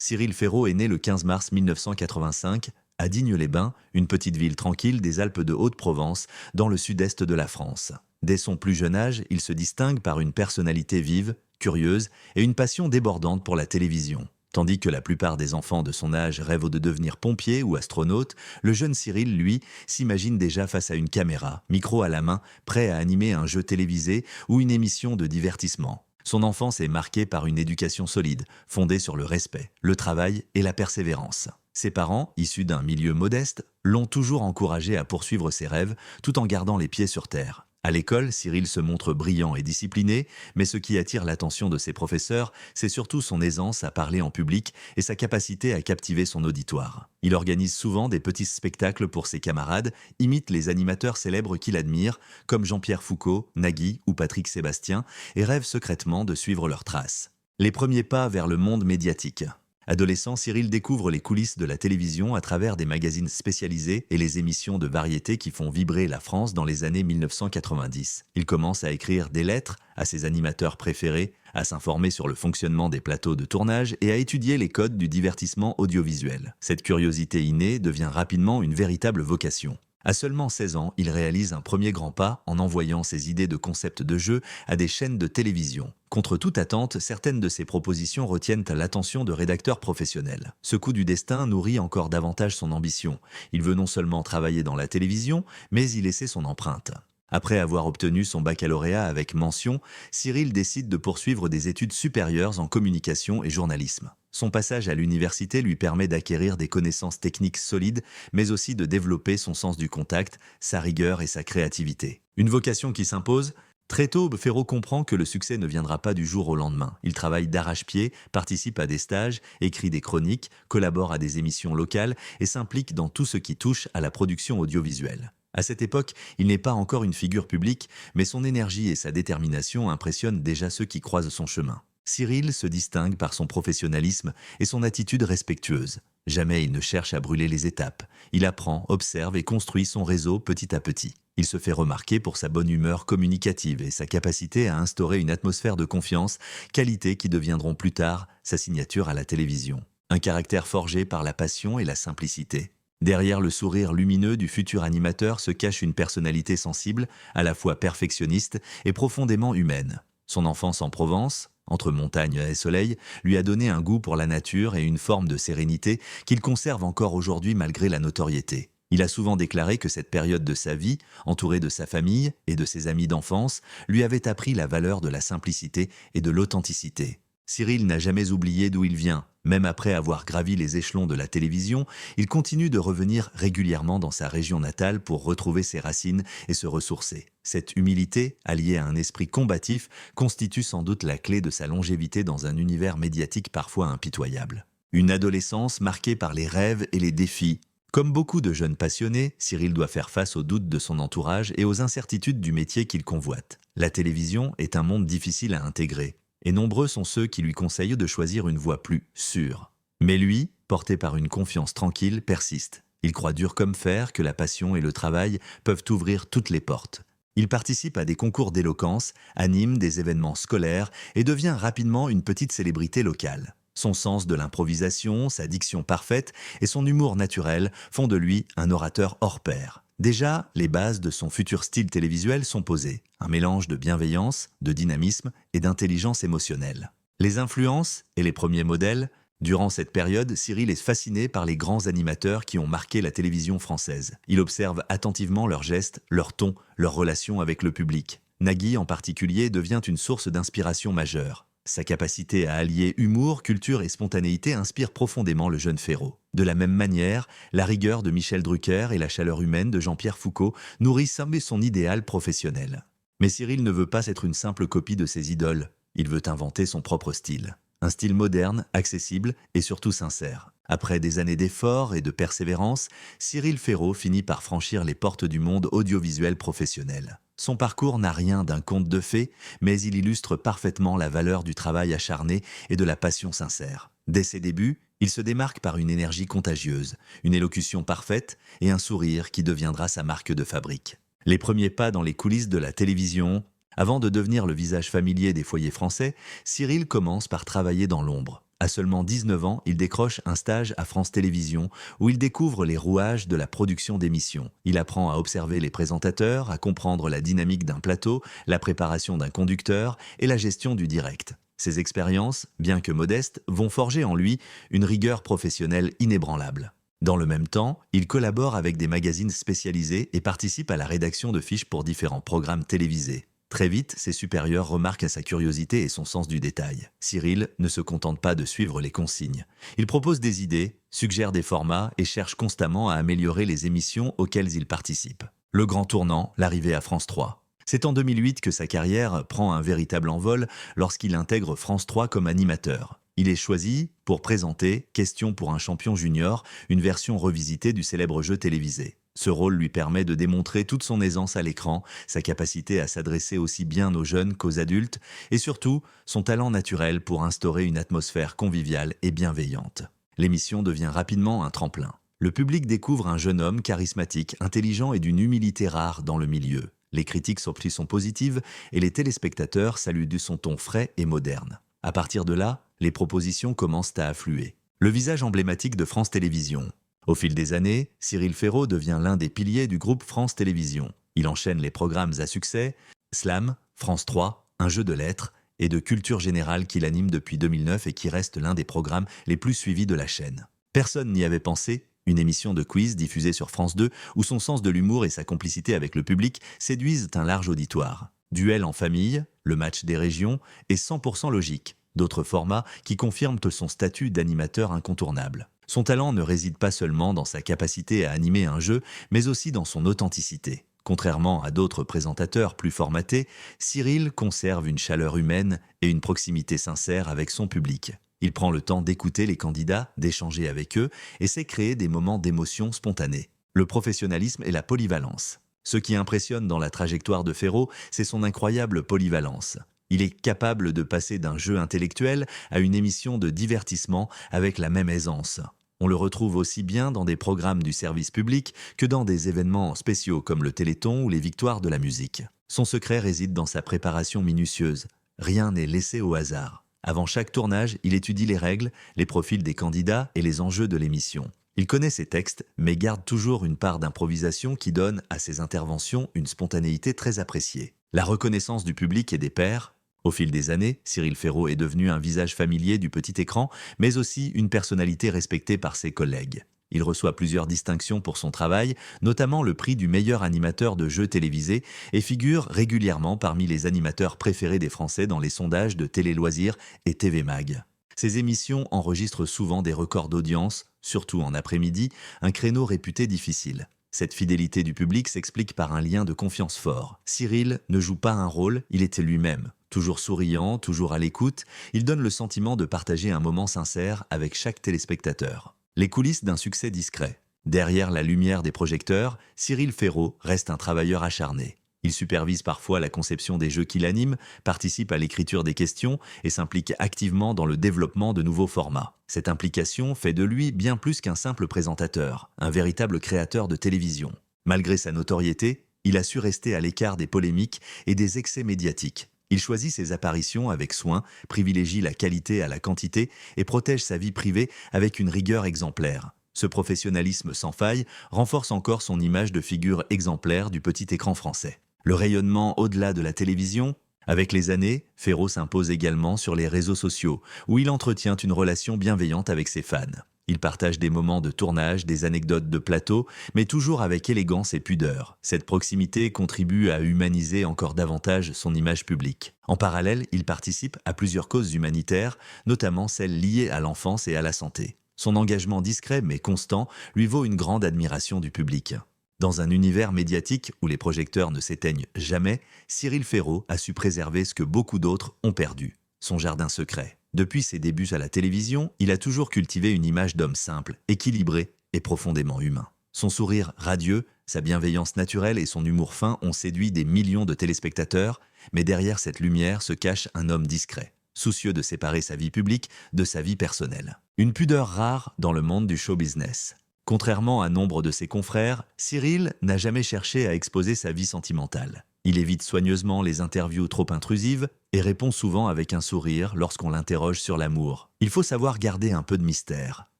Cyril Ferraud est né le 15 mars 1985 à Digne-les-Bains, une petite ville tranquille des Alpes de Haute-Provence, dans le sud-est de la France. Dès son plus jeune âge, il se distingue par une personnalité vive, curieuse et une passion débordante pour la télévision. Tandis que la plupart des enfants de son âge rêvent de devenir pompier ou astronaute, le jeune Cyril, lui, s'imagine déjà face à une caméra, micro à la main, prêt à animer un jeu télévisé ou une émission de divertissement. Son enfance est marquée par une éducation solide, fondée sur le respect, le travail et la persévérance. Ses parents, issus d'un milieu modeste, l'ont toujours encouragé à poursuivre ses rêves tout en gardant les pieds sur terre. À l'école, Cyril se montre brillant et discipliné, mais ce qui attire l'attention de ses professeurs, c'est surtout son aisance à parler en public et sa capacité à captiver son auditoire. Il organise souvent des petits spectacles pour ses camarades, imite les animateurs célèbres qu'il admire, comme Jean-Pierre Foucault, Nagui ou Patrick Sébastien, et rêve secrètement de suivre leurs traces. Les premiers pas vers le monde médiatique. Adolescent, Cyril découvre les coulisses de la télévision à travers des magazines spécialisés et les émissions de variété qui font vibrer la France dans les années 1990. Il commence à écrire des lettres à ses animateurs préférés, à s'informer sur le fonctionnement des plateaux de tournage et à étudier les codes du divertissement audiovisuel. Cette curiosité innée devient rapidement une véritable vocation. À seulement 16 ans, il réalise un premier grand pas en envoyant ses idées de concept de jeu à des chaînes de télévision. Contre toute attente, certaines de ses propositions retiennent l'attention de rédacteurs professionnels. Ce coup du destin nourrit encore davantage son ambition. Il veut non seulement travailler dans la télévision, mais y laisser son empreinte. Après avoir obtenu son baccalauréat avec mention, Cyril décide de poursuivre des études supérieures en communication et journalisme. Son passage à l'université lui permet d'acquérir des connaissances techniques solides, mais aussi de développer son sens du contact, sa rigueur et sa créativité. Une vocation qui s'impose. Très tôt, Ferraud comprend que le succès ne viendra pas du jour au lendemain. Il travaille d'arrache-pied, participe à des stages, écrit des chroniques, collabore à des émissions locales et s'implique dans tout ce qui touche à la production audiovisuelle. À cette époque, il n'est pas encore une figure publique, mais son énergie et sa détermination impressionnent déjà ceux qui croisent son chemin. Cyril se distingue par son professionnalisme et son attitude respectueuse. Jamais il ne cherche à brûler les étapes. Il apprend, observe et construit son réseau petit à petit. Il se fait remarquer pour sa bonne humeur communicative et sa capacité à instaurer une atmosphère de confiance, qualités qui deviendront plus tard sa signature à la télévision. Un caractère forgé par la passion et la simplicité. Derrière le sourire lumineux du futur animateur se cache une personnalité sensible, à la fois perfectionniste et profondément humaine. Son enfance en Provence, entre montagne et soleil, lui a donné un goût pour la nature et une forme de sérénité qu'il conserve encore aujourd'hui malgré la notoriété. Il a souvent déclaré que cette période de sa vie, entouré de sa famille et de ses amis d'enfance, lui avait appris la valeur de la simplicité et de l'authenticité. Cyril n'a jamais oublié d'où il vient. Même après avoir gravi les échelons de la télévision, il continue de revenir régulièrement dans sa région natale pour retrouver ses racines et se ressourcer. Cette humilité, alliée à un esprit combatif, constitue sans doute la clé de sa longévité dans un univers médiatique parfois impitoyable. Une adolescence marquée par les rêves et les défis. Comme beaucoup de jeunes passionnés, Cyril doit faire face aux doutes de son entourage et aux incertitudes du métier qu'il convoite. La télévision est un monde difficile à intégrer. Et nombreux sont ceux qui lui conseillent de choisir une voie plus sûre. Mais lui, porté par une confiance tranquille, persiste. Il croit dur comme fer que la passion et le travail peuvent ouvrir toutes les portes. Il participe à des concours d'éloquence, anime des événements scolaires et devient rapidement une petite célébrité locale. Son sens de l'improvisation, sa diction parfaite et son humour naturel font de lui un orateur hors pair. Déjà, les bases de son futur style télévisuel sont posées. Un mélange de bienveillance, de dynamisme et d'intelligence émotionnelle. Les influences et les premiers modèles. Durant cette période, Cyril est fasciné par les grands animateurs qui ont marqué la télévision française. Il observe attentivement leurs gestes, leurs tons, leurs relations avec le public. Nagui, en particulier, devient une source d'inspiration majeure. Sa capacité à allier humour, culture et spontanéité inspire profondément le jeune Ferraud. De la même manière, la rigueur de Michel Drucker et la chaleur humaine de Jean-Pierre Foucault nourrissent son idéal professionnel. Mais Cyril ne veut pas être une simple copie de ses idoles. Il veut inventer son propre style. Un style moderne, accessible et surtout sincère. Après des années d'efforts et de persévérance, Cyril Ferraud finit par franchir les portes du monde audiovisuel professionnel. Son parcours n'a rien d'un conte de fées, mais il illustre parfaitement la valeur du travail acharné et de la passion sincère. Dès ses débuts, il se démarque par une énergie contagieuse, une élocution parfaite et un sourire qui deviendra sa marque de fabrique. Les premiers pas dans les coulisses de la télévision. Avant de devenir le visage familier des foyers français, Cyril commence par travailler dans l'ombre. À seulement 19 ans, il décroche un stage à France Télévisions où il découvre les rouages de la production d'émissions. Il apprend à observer les présentateurs, à comprendre la dynamique d'un plateau, la préparation d'un conducteur et la gestion du direct. Ces expériences, bien que modestes, vont forger en lui une rigueur professionnelle inébranlable. Dans le même temps, il collabore avec des magazines spécialisés et participe à la rédaction de fiches pour différents programmes télévisés. Très vite, ses supérieurs remarquent sa curiosité et son sens du détail. Cyril ne se contente pas de suivre les consignes. Il propose des idées, suggère des formats et cherche constamment à améliorer les émissions auxquelles il participe. Le grand tournant, l'arrivée à France 3. C'est en 2008 que sa carrière prend un véritable envol lorsqu'il intègre France 3 comme animateur. Il est choisi pour présenter Question pour un champion junior, une version revisitée du célèbre jeu télévisé. Ce rôle lui permet de démontrer toute son aisance à l'écran, sa capacité à s'adresser aussi bien aux jeunes qu'aux adultes, et surtout son talent naturel pour instaurer une atmosphère conviviale et bienveillante. L'émission devient rapidement un tremplin. Le public découvre un jeune homme charismatique, intelligent et d'une humilité rare dans le milieu. Les critiques sont positives et les téléspectateurs saluent de son ton frais et moderne. À partir de là, les propositions commencent à affluer. Le visage emblématique de France Télévisions. Au fil des années, Cyril Ferraud devient l'un des piliers du groupe France Télévisions. Il enchaîne les programmes à succès, Slam, France 3, un jeu de lettres et de culture générale qu'il anime depuis 2009 et qui reste l'un des programmes les plus suivis de la chaîne. Personne n'y avait pensé, une émission de quiz diffusée sur France 2 où son sens de l'humour et sa complicité avec le public séduisent un large auditoire. Duel en famille, le match des régions et 100% logique, d'autres formats qui confirment son statut d'animateur incontournable. Son talent ne réside pas seulement dans sa capacité à animer un jeu, mais aussi dans son authenticité. Contrairement à d'autres présentateurs plus formatés, Cyril conserve une chaleur humaine et une proximité sincère avec son public. Il prend le temps d'écouter les candidats, d'échanger avec eux et sait créer des moments d'émotion spontanée. Le professionnalisme et la polyvalence. Ce qui impressionne dans la trajectoire de Ferraud, c'est son incroyable polyvalence. Il est capable de passer d'un jeu intellectuel à une émission de divertissement avec la même aisance. On le retrouve aussi bien dans des programmes du service public que dans des événements spéciaux comme le Téléthon ou les victoires de la musique. Son secret réside dans sa préparation minutieuse. Rien n'est laissé au hasard. Avant chaque tournage, il étudie les règles, les profils des candidats et les enjeux de l'émission. Il connaît ses textes, mais garde toujours une part d'improvisation qui donne à ses interventions une spontanéité très appréciée. La reconnaissance du public et des pairs. Au fil des années, Cyril Ferraud est devenu un visage familier du petit écran, mais aussi une personnalité respectée par ses collègues. Il reçoit plusieurs distinctions pour son travail, notamment le prix du meilleur animateur de jeux télévisés, et figure régulièrement parmi les animateurs préférés des Français dans les sondages de Télé Loisirs et TV Mag. Ses émissions enregistrent souvent des records d'audience, surtout en après-midi, un créneau réputé difficile. Cette fidélité du public s'explique par un lien de confiance fort. Cyril ne joue pas un rôle, il était lui-même. Toujours souriant, toujours à l'écoute, il donne le sentiment de partager un moment sincère avec chaque téléspectateur. Les coulisses d'un succès discret. Derrière la lumière des projecteurs, Cyril Ferraud reste un travailleur acharné. Il supervise parfois la conception des jeux qu'il anime, participe à l'écriture des questions et s'implique activement dans le développement de nouveaux formats. Cette implication fait de lui bien plus qu'un simple présentateur, un véritable créateur de télévision. Malgré sa notoriété, il a su rester à l'écart des polémiques et des excès médiatiques. Il choisit ses apparitions avec soin, privilégie la qualité à la quantité et protège sa vie privée avec une rigueur exemplaire. Ce professionnalisme sans faille renforce encore son image de figure exemplaire du petit écran français. Le rayonnement au-delà de la télévision. Avec les années, Ferraud s'impose également sur les réseaux sociaux, où il entretient une relation bienveillante avec ses fans. Il partage des moments de tournage, des anecdotes de plateau, mais toujours avec élégance et pudeur. Cette proximité contribue à humaniser encore davantage son image publique. En parallèle, il participe à plusieurs causes humanitaires, notamment celles liées à l'enfance et à la santé. Son engagement discret mais constant lui vaut une grande admiration du public. Dans un univers médiatique où les projecteurs ne s'éteignent jamais, Cyril Ferraud a su préserver ce que beaucoup d'autres ont perdu, son jardin secret. Depuis ses débuts à la télévision, il a toujours cultivé une image d'homme simple, équilibré et profondément humain. Son sourire radieux, sa bienveillance naturelle et son humour fin ont séduit des millions de téléspectateurs, mais derrière cette lumière se cache un homme discret, soucieux de séparer sa vie publique de sa vie personnelle. Une pudeur rare dans le monde du show business. Contrairement à nombre de ses confrères, Cyril n'a jamais cherché à exposer sa vie sentimentale. Il évite soigneusement les interviews trop intrusives et répond souvent avec un sourire lorsqu'on l'interroge sur l'amour. Il faut savoir garder un peu de mystère,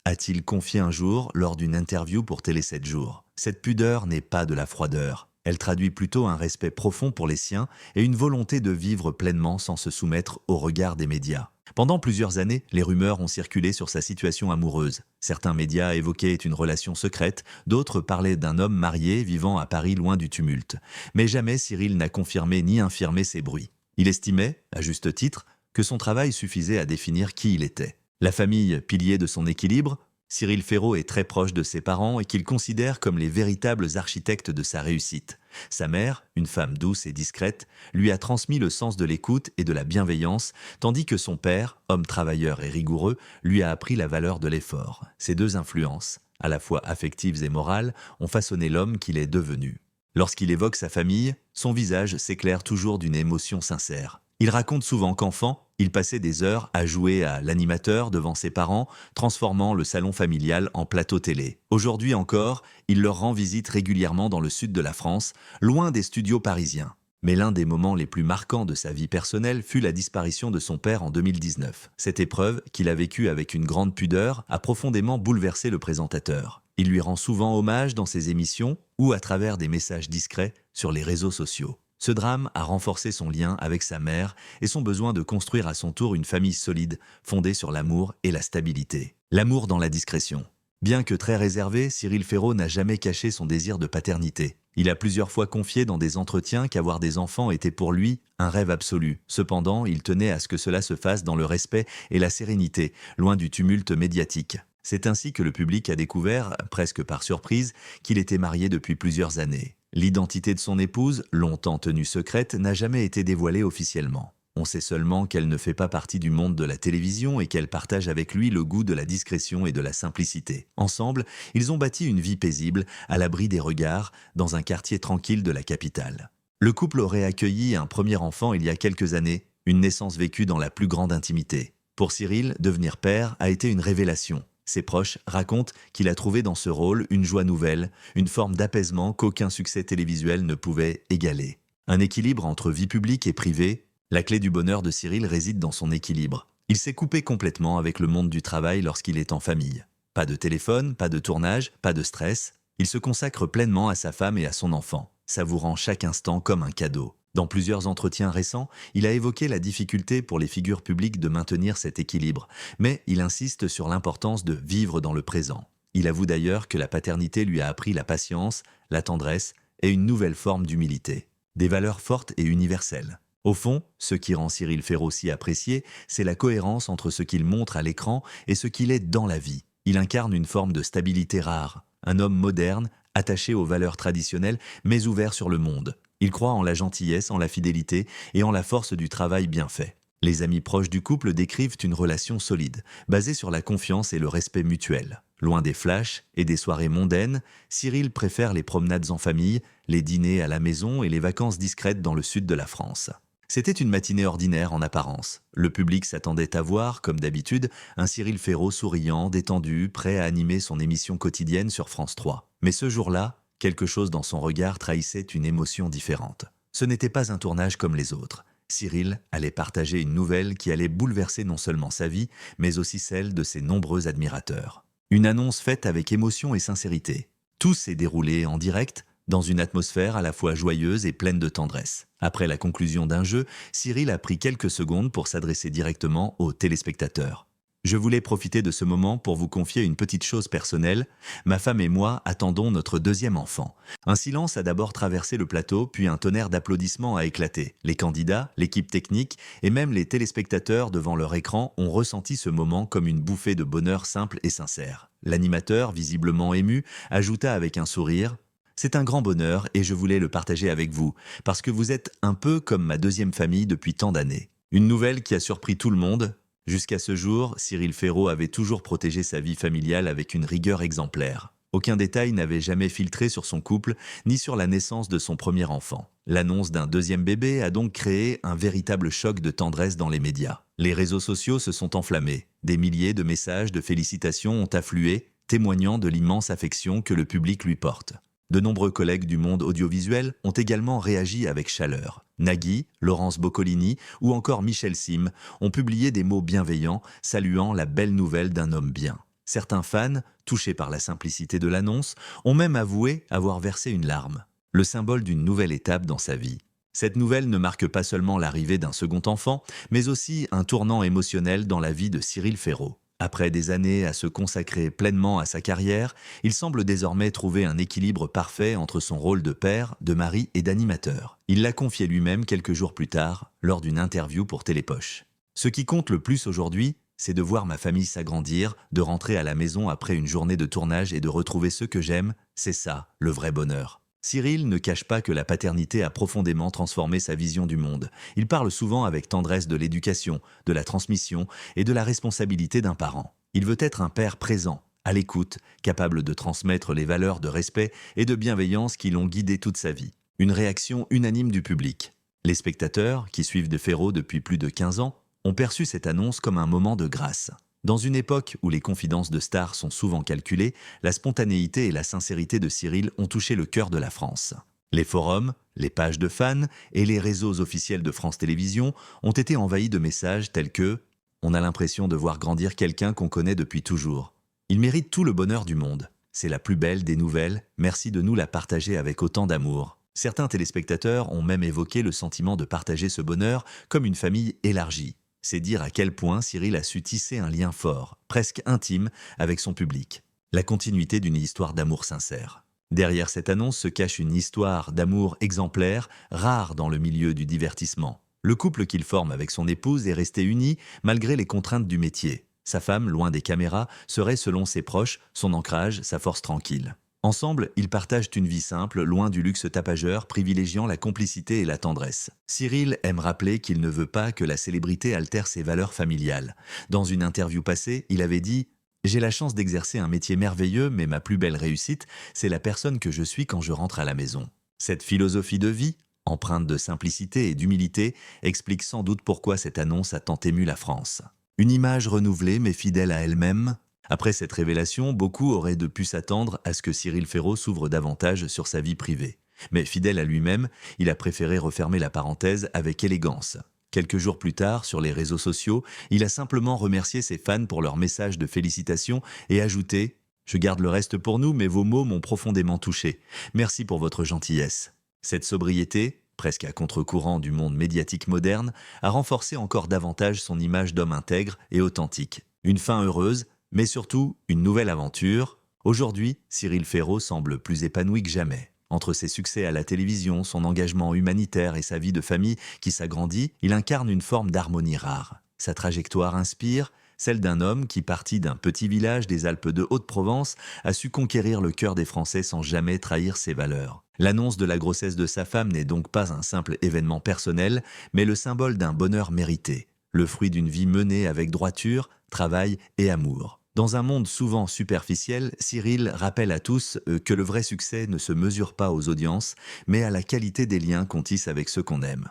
a-t-il confié un jour lors d'une interview pour Télé 7 jours. Cette pudeur n'est pas de la froideur. Elle traduit plutôt un respect profond pour les siens et une volonté de vivre pleinement sans se soumettre au regard des médias. Pendant plusieurs années, les rumeurs ont circulé sur sa situation amoureuse. Certains médias évoquaient une relation secrète, d'autres parlaient d'un homme marié vivant à Paris loin du tumulte. Mais jamais Cyril n'a confirmé ni infirmé ces bruits. Il estimait, à juste titre, que son travail suffisait à définir qui il était. La famille, pilier de son équilibre, Cyril Ferraud est très proche de ses parents et qu'il considère comme les véritables architectes de sa réussite. Sa mère, une femme douce et discrète, lui a transmis le sens de l'écoute et de la bienveillance, tandis que son père, homme travailleur et rigoureux, lui a appris la valeur de l'effort. Ces deux influences, à la fois affectives et morales, ont façonné l'homme qu'il est devenu. Lorsqu'il évoque sa famille, son visage s'éclaire toujours d'une émotion sincère. Il raconte souvent qu'enfant, il passait des heures à jouer à l'animateur devant ses parents, transformant le salon familial en plateau télé. Aujourd'hui encore, il leur rend visite régulièrement dans le sud de la France, loin des studios parisiens. Mais l'un des moments les plus marquants de sa vie personnelle fut la disparition de son père en 2019. Cette épreuve, qu'il a vécue avec une grande pudeur, a profondément bouleversé le présentateur. Il lui rend souvent hommage dans ses émissions ou à travers des messages discrets sur les réseaux sociaux. Ce drame a renforcé son lien avec sa mère et son besoin de construire à son tour une famille solide, fondée sur l'amour et la stabilité. L'amour dans la discrétion. Bien que très réservé, Cyril Ferraud n'a jamais caché son désir de paternité. Il a plusieurs fois confié dans des entretiens qu'avoir des enfants était pour lui un rêve absolu. Cependant, il tenait à ce que cela se fasse dans le respect et la sérénité, loin du tumulte médiatique. C'est ainsi que le public a découvert, presque par surprise, qu'il était marié depuis plusieurs années. L'identité de son épouse, longtemps tenue secrète, n'a jamais été dévoilée officiellement. On sait seulement qu'elle ne fait pas partie du monde de la télévision et qu'elle partage avec lui le goût de la discrétion et de la simplicité. Ensemble, ils ont bâti une vie paisible, à l'abri des regards, dans un quartier tranquille de la capitale. Le couple aurait accueilli un premier enfant il y a quelques années, une naissance vécue dans la plus grande intimité. Pour Cyril, devenir père a été une révélation. Ses proches racontent qu'il a trouvé dans ce rôle une joie nouvelle, une forme d'apaisement qu'aucun succès télévisuel ne pouvait égaler. Un équilibre entre vie publique et privée, la clé du bonheur de Cyril réside dans son équilibre. Il s'est coupé complètement avec le monde du travail lorsqu'il est en famille. Pas de téléphone, pas de tournage, pas de stress. Il se consacre pleinement à sa femme et à son enfant, savourant chaque instant comme un cadeau. Dans plusieurs entretiens récents, il a évoqué la difficulté pour les figures publiques de maintenir cet équilibre, mais il insiste sur l'importance de vivre dans le présent. Il avoue d'ailleurs que la paternité lui a appris la patience, la tendresse et une nouvelle forme d'humilité. Des valeurs fortes et universelles. Au fond, ce qui rend Cyril Ferraud si apprécié, c'est la cohérence entre ce qu'il montre à l'écran et ce qu'il est dans la vie. Il incarne une forme de stabilité rare, un homme moderne, attaché aux valeurs traditionnelles, mais ouvert sur le monde. Il croit en la gentillesse, en la fidélité et en la force du travail bien fait. Les amis proches du couple décrivent une relation solide, basée sur la confiance et le respect mutuel. Loin des flashs et des soirées mondaines, Cyril préfère les promenades en famille, les dîners à la maison et les vacances discrètes dans le sud de la France. C'était une matinée ordinaire en apparence. Le public s'attendait à voir, comme d'habitude, un Cyril Ferraud souriant, détendu, prêt à animer son émission quotidienne sur France 3. Mais ce jour-là, quelque chose dans son regard trahissait une émotion différente. Ce n'était pas un tournage comme les autres. Cyril allait partager une nouvelle qui allait bouleverser non seulement sa vie, mais aussi celle de ses nombreux admirateurs. Une annonce faite avec émotion et sincérité. Tout s'est déroulé en direct, dans une atmosphère à la fois joyeuse et pleine de tendresse. Après la conclusion d'un jeu, Cyril a pris quelques secondes pour s'adresser directement aux téléspectateurs. Je voulais profiter de ce moment pour vous confier une petite chose personnelle. Ma femme et moi attendons notre deuxième enfant. Un silence a d'abord traversé le plateau, puis un tonnerre d'applaudissements a éclaté. Les candidats, l'équipe technique et même les téléspectateurs devant leur écran ont ressenti ce moment comme une bouffée de bonheur simple et sincère. L'animateur, visiblement ému, ajouta avec un sourire « C'est un grand bonheur et je voulais le partager avec vous, parce que vous êtes un peu comme ma deuxième famille depuis tant d'années. » Une nouvelle qui a surpris tout le monde. Jusqu'à ce jour, Cyril Ferraud avait toujours protégé sa vie familiale avec une rigueur exemplaire. Aucun détail n'avait jamais filtré sur son couple, ni sur la naissance de son premier enfant. L'annonce d'un deuxième bébé a donc créé un véritable choc de tendresse dans les médias. Les réseaux sociaux se sont enflammés. Des milliers de messages de félicitations ont afflué, témoignant de l'immense affection que le public lui porte. De nombreux collègues du monde audiovisuel ont également réagi avec chaleur. Nagui, Laurence Boccolini ou encore Michel Sim ont publié des mots bienveillants saluant la belle nouvelle d'un homme bien. Certains fans, touchés par la simplicité de l'annonce, ont même avoué avoir versé une larme, le symbole d'une nouvelle étape dans sa vie. Cette nouvelle ne marque pas seulement l'arrivée d'un second enfant, mais aussi un tournant émotionnel dans la vie de Cyril Ferraud. Après des années à se consacrer pleinement à sa carrière, il semble désormais trouver un équilibre parfait entre son rôle de père, de mari et d'animateur. Il l'a confié lui-même quelques jours plus tard, lors d'une interview pour Télépoche. Ce qui compte le plus aujourd'hui, c'est de voir ma famille s'agrandir, de rentrer à la maison après une journée de tournage et de retrouver ceux que j'aime, c'est ça, le vrai bonheur. Cyril ne cache pas que la paternité a profondément transformé sa vision du monde. Il parle souvent avec tendresse de l'éducation, de la transmission et de la responsabilité d'un parent. Il veut être un père présent, à l'écoute, capable de transmettre les valeurs de respect et de bienveillance qui l'ont guidé toute sa vie. Une réaction unanime du public. Les spectateurs, qui suivent de Ferraud depuis plus de 15 ans, ont perçu cette annonce comme un moment de grâce. Dans une époque où les confidences de stars sont souvent calculées, la spontanéité et la sincérité de Cyril ont touché le cœur de la France. Les forums, les pages de fans et les réseaux officiels de France Télévisions ont été envahis de messages tels que « On a l'impression de voir grandir quelqu'un qu'on connaît depuis toujours. Il mérite tout le bonheur du monde. C'est la plus belle des nouvelles, merci de nous la partager avec autant d'amour. » Certains téléspectateurs ont même évoqué le sentiment de partager ce bonheur comme une famille élargie. C'est dire à quel point Cyril a su tisser un lien fort, presque intime, avec son public. La continuité d'une histoire d'amour sincère. Derrière cette annonce se cache une histoire d'amour exemplaire, rare dans le milieu du divertissement. Le couple qu'il forme avec son épouse est resté uni malgré les contraintes du métier. Sa femme, loin des caméras, serait selon ses proches son ancrage, sa force tranquille. Ensemble, ils partagent une vie simple, loin du luxe tapageur, privilégiant la complicité et la tendresse. Cyril aime rappeler qu'il ne veut pas que la célébrité altère ses valeurs familiales. Dans une interview passée, il avait dit « J'ai la chance d'exercer un métier merveilleux, mais ma plus belle réussite, c'est la personne que je suis quand je rentre à la maison. » Cette philosophie de vie, empreinte de simplicité et d'humilité, explique sans doute pourquoi cette annonce a tant ému la France. Une image renouvelée mais fidèle à elle-même. Après cette révélation, beaucoup auraient pu s'attendre à ce que Cyril Ferraud s'ouvre davantage sur sa vie privée. Mais fidèle à lui-même, il a préféré refermer la parenthèse avec élégance. Quelques jours plus tard, sur les réseaux sociaux, il a simplement remercié ses fans pour leurs messages de félicitations et ajouté « Je garde le reste pour nous, mais vos mots m'ont profondément touché. Merci pour votre gentillesse. » Cette sobriété, presque à contre-courant du monde médiatique moderne, a renforcé encore davantage son image d'homme intègre et authentique. Une fin heureuse, mais surtout, une nouvelle aventure. Aujourd'hui, Cyril Ferraud semble plus épanoui que jamais. Entre ses succès à la télévision, son engagement humanitaire et sa vie de famille qui s'agrandit, il incarne une forme d'harmonie rare. Sa trajectoire inspire, celle d'un homme qui, parti d'un petit village des Alpes de Haute-Provence, a su conquérir le cœur des Français sans jamais trahir ses valeurs. L'annonce de la grossesse de sa femme n'est donc pas un simple événement personnel, mais le symbole d'un bonheur mérité, le fruit d'une vie menée avec droiture, travail et amour. Dans un monde souvent superficiel, Cyril rappelle à tous que le vrai succès ne se mesure pas aux audiences, mais à la qualité des liens qu'on tisse avec ceux qu'on aime.